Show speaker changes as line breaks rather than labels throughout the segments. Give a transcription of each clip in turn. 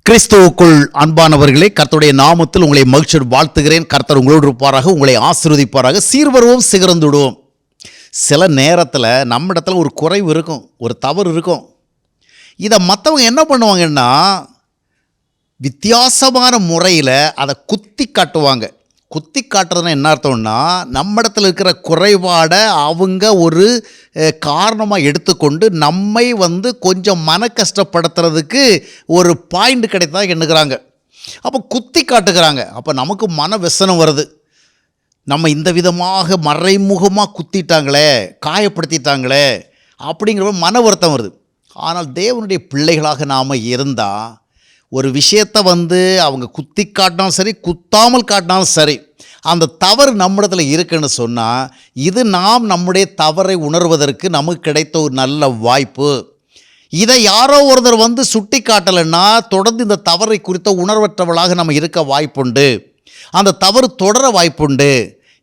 கிறிஸ்துவுக்குள் அன்பானவர்களே, கர்த்தருடைய நாமத்தில் உங்களை மகிழ்ச்சியோடு வாழ்த்துகிறேன். கர்த்தர் உங்களோடு இருப்பாராக, உங்களை ஆசீர்வதிப்பாராக. சீர்வருவோம், சிகரந்துடுவோம். சில நேரத்தில் நம்ம இடத்துல ஒரு குறைவு இருக்கும், ஒரு தவறு இருக்கும். இதை மற்றவங்க என்ன பண்ணுவாங்கன்னா, வித்தியாசமான முறையில் அதை குத்தி காட்டுவாங்க. குத்தி காட்டுறதுன்னா என்ன அர்த்தம்னா, நம்ம இடத்துல இருக்கிற குறைபாடை அவங்க ஒரு காரணமாக எடுத்துக்கொண்டு நம்மை கொஞ்சம் மன கஷ்டப்படுத்துறதுக்கு ஒரு பாயிண்ட் கிடைத்தா எண்ணுகிறாங்க. அப்போ குத்தி காட்டுகிறாங்க. அப்போ நமக்கு மன व्यசனம் வருது. நம்ம இந்த விதமாக மறைமுகமாக குத்திட்டாங்களே, காயப்படுத்திட்டாங்களே அப்படிங்கிற மன வருத்தம் வருது. ஆனால் தேவனுடைய பிள்ளைகளாக நாம் இருந்தால், ஒரு விஷயத்தை அவங்க குத்தி காட்டினாலும் சரி, குத்தாமல் காட்டினாலும் சரி, அந்த தவறு நம்மிடத்தில் இருக்குன்னு சொன்னால், இது நாம் நம்முடைய தவறை உணர்வதற்கு நமக்கு கிடைத்த ஒரு நல்ல வாய்ப்பு. இதை யாரோ ஒருத்தர் சுட்டி காட்டலைன்னா, தொடர்ந்து இந்த தவறை குறித்த உணர்வற்றவளாக நம்ம இருக்க வாய்ப்புண்டு. அந்த தவறு தொடர வாய்ப்புண்டு.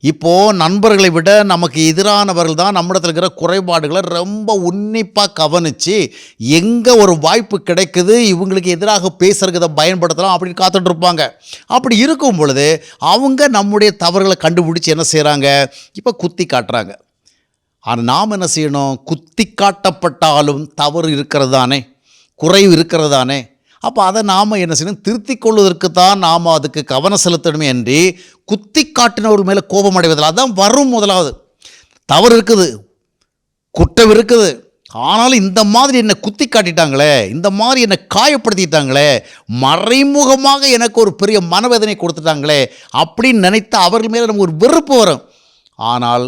இப்போது நண்பர்களை விட நமக்கு எதிரானவர்கள் தான் நம்மிடத்தில் இருக்கிற குறைபாடுகளை ரொம்ப உன்னிப்பாக கவனித்து, எங்கே ஒரு வாய்ப்பு கிடைக்குது இவங்களுக்கு எதிராக பேசுறதை பயன்படுத்தலாம் அப்படின்னு காத்துட்டு இருப்பாங்க. அப்படி இருக்கும் பொழுது அவங்க நம்முடைய தவறுகளை கண்டுபிடிச்சி என்ன செய்கிறாங்க, இப்போ குத்தி காட்டுறாங்க. ஆனால் நாம் என்ன செய்யணும்? குத்தி காட்டப்பட்டாலும் தவறு இருக்கிறது தானே, குறைவு இருக்கிறது தானே. அப்போ அதை நாம் என்ன செய்யணும்? திருத்திக் கொள்வதற்கு தான் நாம் அதுக்கு கவனம் செலுத்தணுமே அன்றி குத்தி காட்டினவர் மேலே கோபம் அடைவதில்லை. அதான் வரும். முதலாவது தவறு இருக்குது, குற்றம் இருக்குது. ஆனாலும் இந்த மாதிரி என்னை குத்தி காட்டிட்டாங்களே, இந்த மாதிரி என்னை காயப்படுத்திட்டாங்களே, மறைமுகமாக எனக்கு ஒரு பெரிய மனவேதனை கொடுத்துட்டாங்களே அப்படின்னு நினைத்து அவர்கள் மேலே நமக்கு ஒரு வெறுப்பு வரும். ஆனால்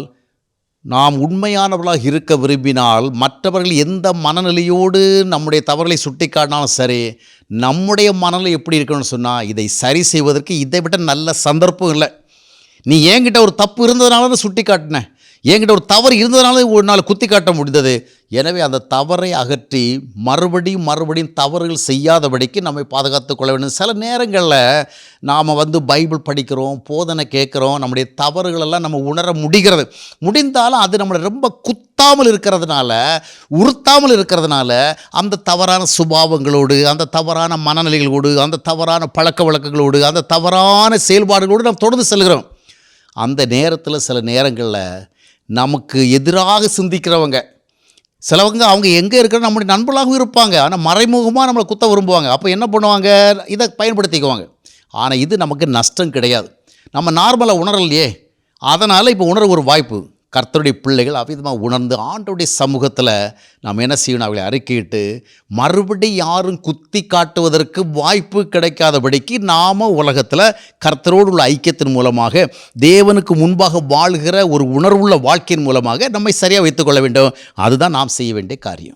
நாம் உண்மையானவர்களாக இருக்க விரும்பினால், மற்றவர்கள் எந்த மனநிலையோடு நம்முடைய தவறுகளை சுட்டி காட்டினாலும் சரி, நம்முடைய மனநிலை எப்படி இருக்கணும்னு சொன்னால், இதை சரி செய்வதற்கு இதை விட நல்ல சந்தர்ப்பம் இல்லை. நீ என்கிட்ட ஒரு தப்பு இருந்ததுனால தான் சுட்டி காட்டினேன், என்கிட்ட ஒரு தவறு இருந்ததுனால ஒரு நாள் குத்தி காட்ட முடிந்தது. எனவே அந்த தவறை அகற்றி மறுபடியும் தவறுகள் செய்யாதபடிக்கு நம்மை பாதுகாத்து கொள்ள வேண்டும். சில நேரங்களில் நாம் பைபிள் படிக்கிறோம், போதனை கேட்குறோம், நம்முடைய தவறுகளெல்லாம் நம்ம உணர முடிந்தாலும் அது நம்மளை ரொம்ப குத்தாமல் இருக்கிறதுனால, உறுத்தாமல் இருக்கிறதுனால, அந்த தவறான சுபாவங்களோடு, அந்த தவறான மனநிலைகளோடு, அந்த தவறான பழக்க வழக்கங்களோடு, அந்த தவறான செயல்பாடுகளோடு நாம் தொடர்ந்து செல்கிறோம். அந்த நேரத்தில் சில நேரங்களில் நமக்கு எதிராக சிந்திக்கிறவங்க சிலவங்க அவங்க எங்கே இருக்கிற நம்முடைய நண்பர்களாகவும் இருப்பாங்க. ஆனால் மறைமுகமாக நம்மளை குத்த விரும்புவாங்க. அப்போ என்ன பண்ணுவாங்க? இதை பயன்படுத்திக்குவாங்க. ஆனால் இது நமக்கு நஷ்டம் கிடையாது. நம்ம நார்மலாக உணரலையே, அதனால் இப்போ உணர ஒரு வாய்ப்பு. கர்த்தருடைய பிள்ளைகள் அவ்விதமாக உணர்ந்து ஆண்டவருடைய சமூகத்தில் நாம் என்ன செய்யணும்? அவளை அறிக்கையிட்டு மறுபடியும் யாரும் குத்தி காட்டுவதற்கு வாய்ப்பு கிடைக்காதபடிக்கு நாம் உலகத்தில் கர்த்தரோடு உள்ள ஐக்கியத்தின் மூலமாக, தேவனுக்கு முன்பாக வாழ்கிற ஒரு உணர்வுள்ள வாழ்க்கையின் மூலமாக நம்மை சரியாக வைத்துக்கொள்ள வேண்டும். அதுதான் நாம் செய்ய வேண்டிய காரியம்.